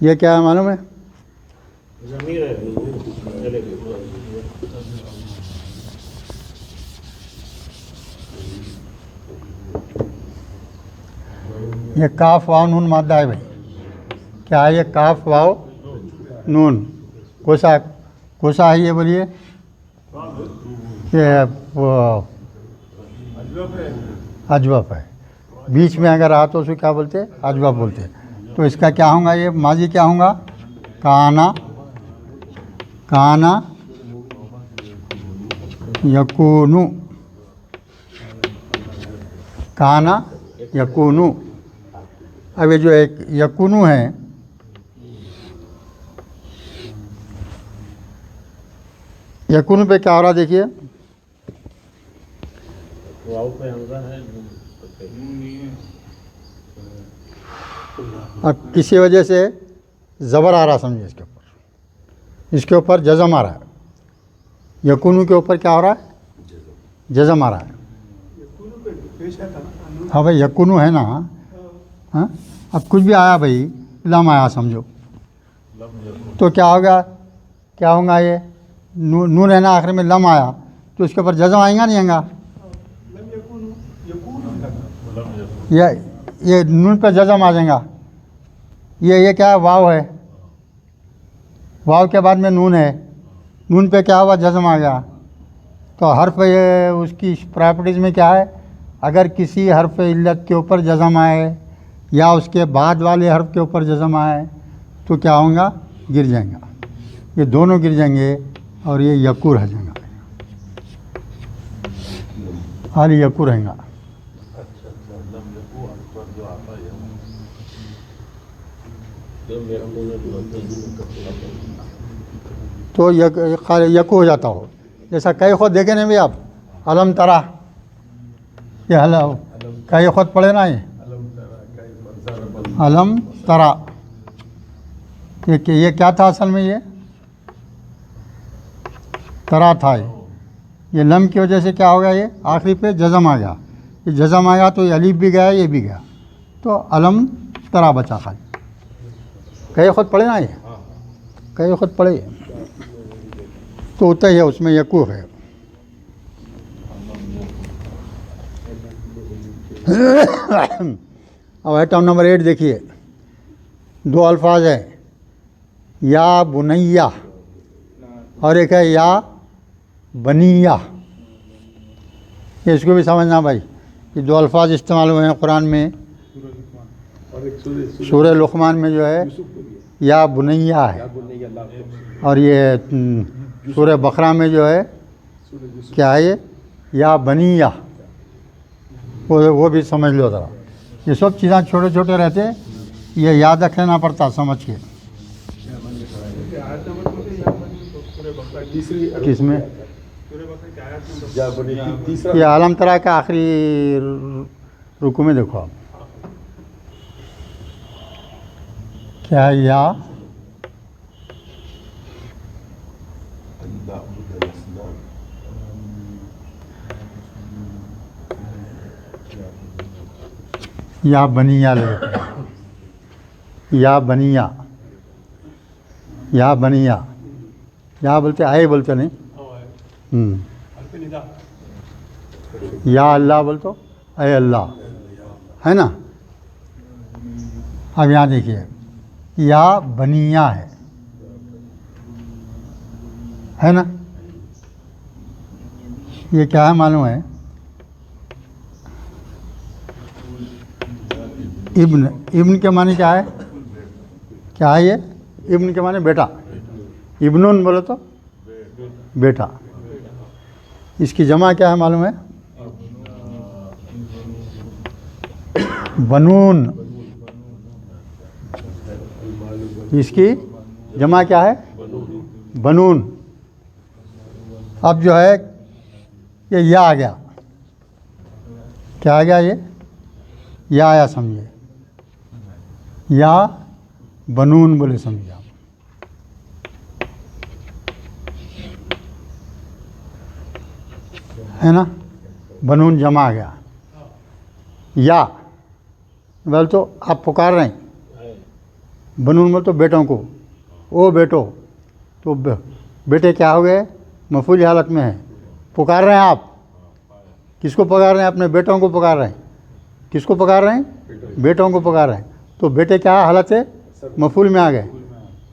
ये क्या है मालूम है? ज़मीर है, चलेगा। ये काफ वाव नून मादा है भाई। क्या है ये? काफ वाव नून। कोसा है ये, बोलिए। ये वो अजवफ है। बीच में अगर आ तो उसको क्या बोलते? अजवफ बोलते। तो इसका क्या होगा? ये माजी क्या होगा? काना काना यकूनु। काना यकूनु। अब ये जो एक यकूनु है, यकूनु पे क्या हो रहा देखिए। वाव पे हमजा है, अब किसी वजह से ज़बर आ रहा, समझिए इसके ऊपर, इसके ऊपर जज़म आ रहा है। यकूनु के ऊपर क्या हो रहा है? जज़म आ रहा है। हाँ भाई, यकूनु है ना। हाँ, अब कुछ भी आया भाई, लम आया समझो, तो क्या होगा? क्या होगा? ये नून है ना, आखिर में लम आया तो इसके ऊपर जज़म आएगा नहीं आएगा? ये नून पे जज़म आ जाएगा। ये क्या है? वाव है। वाव के बाद में नून है, नून पे क्या हुआ? जज़म आ गया। तो हर्फ ये उसकी प्रॉपर्टीज़ में क्या है? अगर किसी हर्फ इल्लत के ऊपर जज़म आए या उसके बाद वाले हर्फ के ऊपर जज़म आए तो क्या होगा? गिर जाएगा। ये दोनों गिर जाएंगे और ये यकू रह जाएगा, खाली यकू रहेगा। तो यकू हो जाता हो। जैसा कई खुद देखे नहीं भाई आप, अलम तरा, ये हल कई खुद पढ़े ना, ये अलम तरा। ये क्या था असल में? ये तरा था। ये लम की वजह से क्या हो गया? ये आखिरी पे जज़म आ गया। ये जज़म आया तो ये अलीफ भी गया, ये भी गया, तो अलम तरा बचा खाली। कई खुद पढ़े ना, ये कई खुद पढ़े, तो उतना ही है, उसमें यकू है। अब आइटम नंबर 8 देखिए, 2 अल्फाज है, या बुनैया और एक है या बनिया। इसको भी समझना भाई, ये 2 अल्फाज इस्तेमाल हुए हैं कुरान में। सूरह लुक़मान में जो है या बुनैया है, और ये सूरह बकरा में जो है क्या है? ये या बनिया। वो भी समझ लो ज़रा। ये सब चीज़ें छोटे छोटे रहते, ये याद रख लेना पड़ता समझ के। किसमें? ये आलम तरा का आखिरी रुकू में देखो आप, क्या है? या बनिया लेते हैं, या बनिया, या बनिया, या बोलते आए बोलते नहीं। या अल्लाह बोल तो अय अल्लाह है ना। अब यहाँ देखिए, या बनिया है ना। ये क्या है मालूम है? इब्न, इब्न के माने क्या है? क्या है ये? इब्न के माने बेटा। इब्नुन बोलो तो बेटा। इसकी जमा क्या है मालूम है? बनून। इसकी जमा क्या है? बनून। अब जो है ये या आ गया। क्या आ गया? ये या आया, समझिए। या बनून बोले, समझिए आप। है ना, बनून जमा आ गया। या बोल तो आप पुकार रहे हैं, बनून बोल तो बेटों को, ओ बेटो, तो बेटे क्या हो गए? मफूली हालत में है। पुकार रहे हैं आप, किसको पुकार रहे हैं? अपने बेटों को पुकार रहे हैं। किसको पुकार रहे हैं? बेटों को पुकार रहे हैं। तो बेटे क्या हालत है? मफूल में आ गए।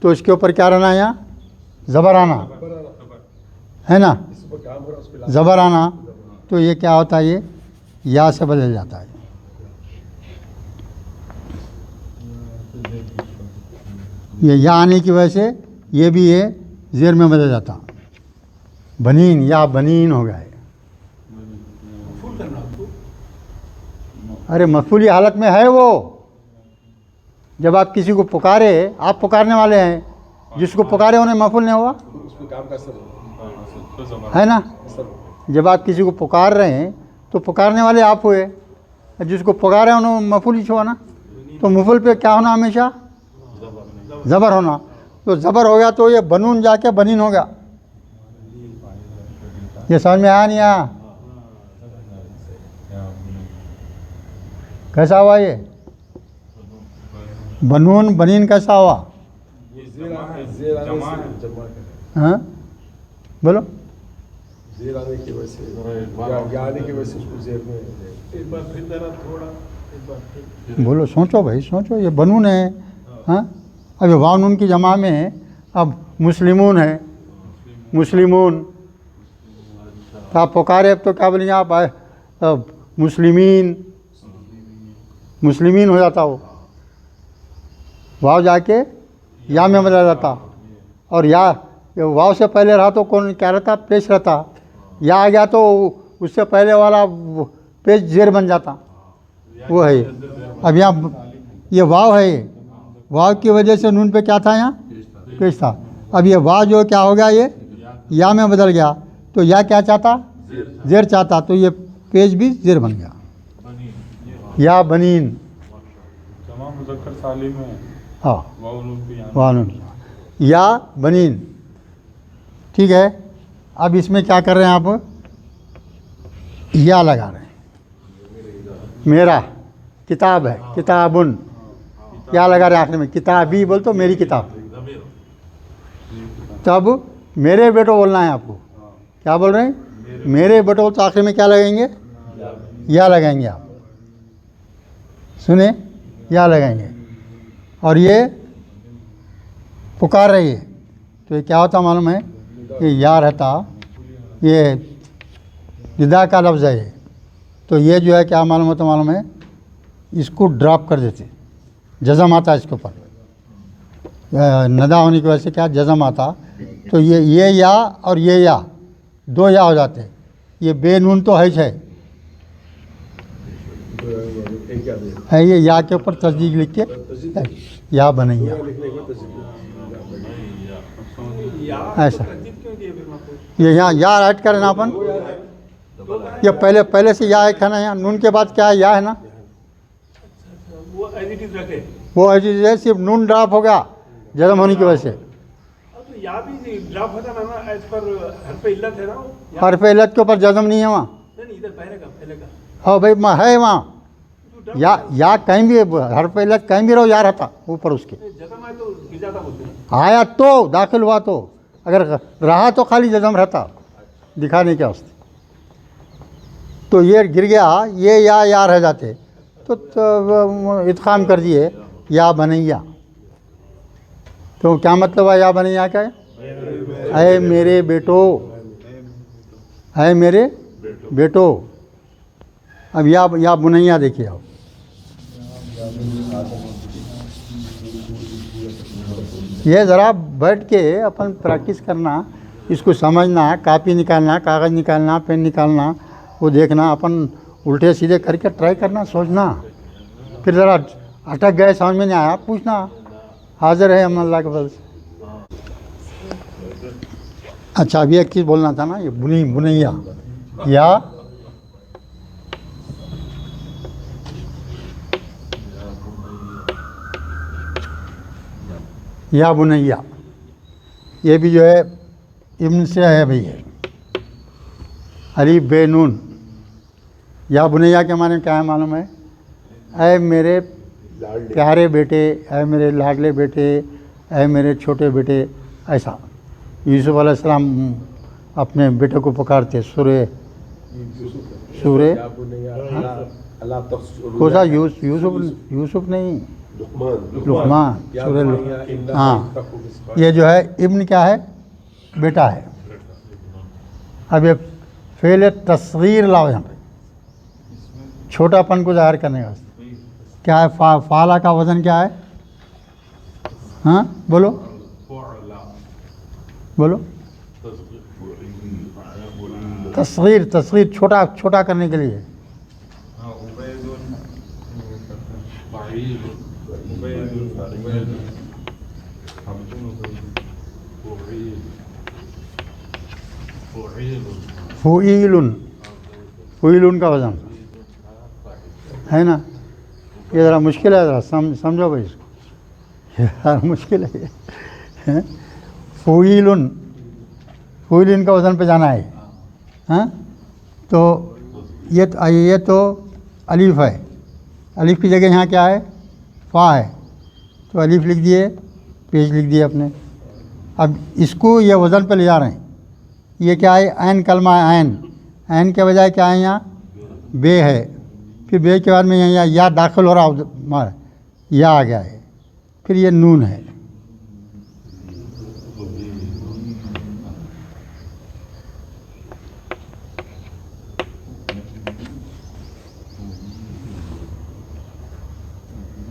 तो इसके ऊपर क्या रहना है? यहाँ ज़बर आना है ना, ज़बर आना। तो ये क्या होता है? ये या से बदल जाता है। ये या आने की वजह से ये भी ये ज़ेर में बदल जाता। बनीन, या बनीन हो गया है। अरे मफूली हालत में है वो। जब आप किसी को पुकारे, आप पुकारने वाले हैं, जिसको पुकारे उन्हें मफूल नहीं हुआ, है ना। जब आप किसी को पुकार रहे हैं तो पुकारने वाले आप हुए, जिसको पुकारे उन्होंने मफूल ही छुआ ना। तो मफूल पे क्या होना? हमेशा ज़बर होना। तो ज़बर हो गया तो ये बनून जाके बनीन हो गया। ये समझ में आया नहीं आया? कैसा हुआ ये? बनून बनीन कैसा हुआ? हाँ बोलो। ज़ेर आने की वजह से, या आने की वजह से उसको ज़ेर में। एक बार फिर जरा थोड़ा, एक बार फिर बोलो, सोचो भाई, सोचो। ये बनून है। हाँ, अब ये वाव नून की जमा में अब मुस्लिमून है, मुस्लिमून। तो आप पुकारे, अब तो क्या बोलेंगे आप? मुस्लिमीन, मुस्लिमीन हो जाता हो। वाव जाके या में बदल जाता। और या वाव से पहले रहा तो कौन क्या रहता? पेश रहता। या आ गया तो उससे पहले वाला पेश ज़ेर बन जाता। वो है। अब यहाँ ये वाव है, ये वाव की वजह से नून पे क्या था? यहाँ पेश था। अब ये वाव जो क्या हो गया? ये या में बदल गया। तो या क्या चाहता? ज़ेर चाहता। तो ये पेश भी ज़ेर बन गया। या बनीन, जमा मुज़क्कर सालिम में। हाँ, वाव नून पे यहाँ। वाव नून, या बनीन। ठीक है। अब इसमें क्या कर रहे हैं आप? या लगा रहे हैं। मेरा किताब है, किताबुन। क्या लगा रहे हैं आखिर में? किताबी बोल तो मेरी किताब। तब मेरे बेटो बोलना है आपको। क्या बोल रहे हैं? मेरे बेटो। तो आखिर में क्या लगाएंगे? या लगाएंगे आप। सुने, या लगाएंगे। और ये पुकार रही है तो ये क्या होता मालूम है? ये या रहता, ये निदा का लफ्ज़ है ये। तो ये जो है क्या मालूम होता? मालूम है, इसको ड्रॉप कर देते, जज़म आता है इसके ऊपर। नदा होने की वजह से क्या जज़म आता। तो ये या और ये या, दो या हो जाते। ये बेनून तो है ये या के ऊपर तस्दीक लिख के या बनेंगे ऐसा। ये यहाँ या राइट करें ना अपन। ये पहले से या है ना, यहाँ नून के बाद क्या है? या है ना। वो एज इट इज रखे। वो एज इट इज, सिर्फ नून ड्रॉप हो गया जज़म होने की वजह से। तो या भी ड्रॉप होता ना एज पर हरफ इल्लत है ना। हरफ इल्लत के ऊपर जज़म नहीं है वहाँ। नहीं, इधर पहले का। हाँ भाई, है वहाँ या कहीं भी हरफ इल्लत कहीं भी रहो, या रहता ऊपर उसके। जज़म आए तो गिर जाता बोलते हैं। आया तो दाखिल हुआ तो, अगर रहा तो खाली जज़म रहता, दिखाने के वास्ते। तो ये गिर गया, ये या रह जाते। तो इत्काम कर दिए या बनैया। तो क्या मतलब है या बनैया का? ऐ मेरे बेटो, ऐ मेरे बेटो। अब या बुनैया देखिए आप, ये ज़रा बैठ के अपन प्रैक्टिस करना, इसको समझना, कापी निकालना, कागज़ निकालना, पेन निकालना, वो देखना, अपन उल्टे सीधे करके ट्राई करना, सोचना, फिर ज़रा अटक गए, समझ में नहीं आया, पूछना, हाजिर है हम अल्लाह के फजल से। अच्छा, अभी एक चीज़ बोलना था ना, ये बुनैया या बुनैया, ये भी जो है इब्न से है भाई, है अलीफ बे नून। या बुनैया के माने क्या है मालूम है? ऐ मेरे प्यारे बेटे, ऐ मेरे लाडले बेटे, ऐ मेरे छोटे बेटे, ऐसा यूसुफ अलैहिस्सलाम अपने बेटे को पुकारते। सूरे कौन सा? यूसुफ नहीं, लुकमान, सूरे हाँ। ये जो है इब्न क्या है? बेटा है। अब ये फेल तस्गीर लाओ यहाँ पे, छोटापन को ज़ाहिर करने का। क्या है? फाला का वज़न क्या है? हाँ बोलो बोलो। तस्गीर छोटा करने के लिए। फुईलुन का वज़न है ना? ये ज़रा मुश्किल है, ज़रा समझो भाई इसको, ये ज़रा मुश्किल है। फुईलुन का वज़न पे जाना है। हाँ, तो ये तो अलीफ है, अलीफ की जगह यहाँ क्या है? फ़ा है, तो अलीफ लिख दिए, पेश लिख दिए अपने। अब इसको ये वज़न पे ले जा रहे हैं। ये क्या है? ऐन कलमा है, ऐन के बजाय क्या है यहाँ? बे है, फिर बे के बाद में यहाँ या दाखिल हो रहा, या आ गया है, फिर ये नून है।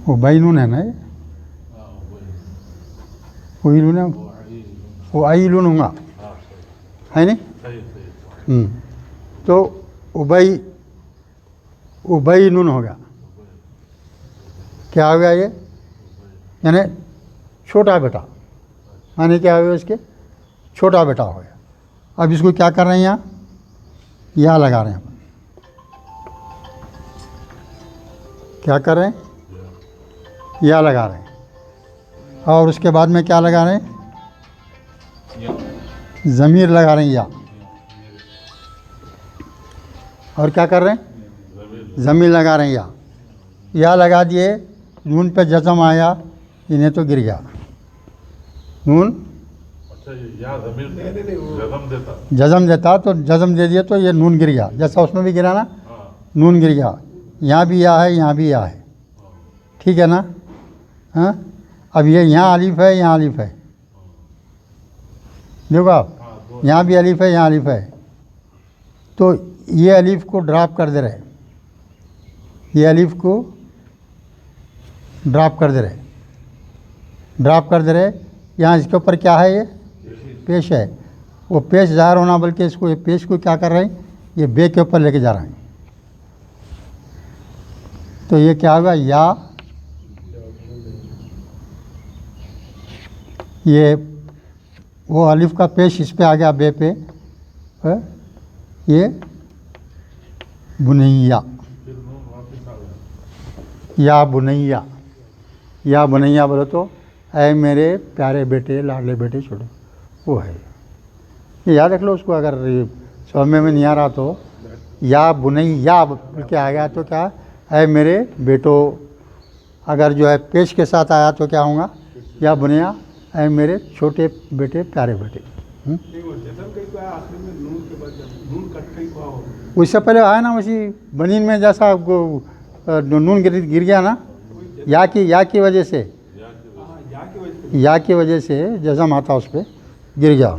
वो बैनून है ना, ये फुईलुन है, वो आईलुन होगा, है नहीं? तो उबैनुन हो गया। क्या हो गया ये? यानी छोटा बेटा, माने क्या हो गया इसके? छोटा बेटा हो गया। अब इसको क्या कर रहे हैं? यहाँ या लगा रहे हैं। क्या कर रहे हैं? या लगा रहे हैं। और उसके बाद में क्या लगा रहे हैं? ज़मीर लगा रहे हैं या। और क्या कर रहे हैं? ज़मीर लगा रहे हैं या लगा दिए, नून पे जज़म आया, इन्हें तो गिर गया नून। जज़म देता तो जज़म दे दिया तो ये नून गिर गया, जैसा उसमें भी गिरा ना, नून गिर गया। यहाँ भी या है, यहाँ भी या है, ठीक है ना? हाँ, अब ये यहाँ अलीफ है, यहाँ अलीफ है, देखो आप, यहाँ भी अलीफ है, यहाँ अलीफ है, तो ये अलीफ को ड्रॉप कर दे रहे, ये अलीफ को ड्रॉप कर दे रहे, यहाँ इसके ऊपर क्या है? ये पेश है, वो पेश ज़ाहिर होना, बल्कि इसको, ये पेश को क्या कर रहे हैं? ये बे के ऊपर लेके जा रहे हैं। तो ये क्या होगा? या, ये वो अलिफ का पेश इस पे आ गया, बे पे, ये बुनैया, या बुनैया, या बुनैया बोलो तो ऐ मेरे प्यारे बेटे, लाडले बेटे, छोड़ो, वो है। ये याद रख लो उसको, अगर समझ में नहीं आ रहा तो या बुनैया क्या आ गया तो क्या? ऐ मेरे बेटो। अगर जो है पेश के साथ आया तो क्या होगा? या बुनैया, ऐ मेरे छोटे बेटे, प्यारे बेटे। उससे पहले आया ना, उसी बनीन में जैसा नून गिर गया ना, या की वजह से, या की वजह से जज़म आता उस पर गिर गया।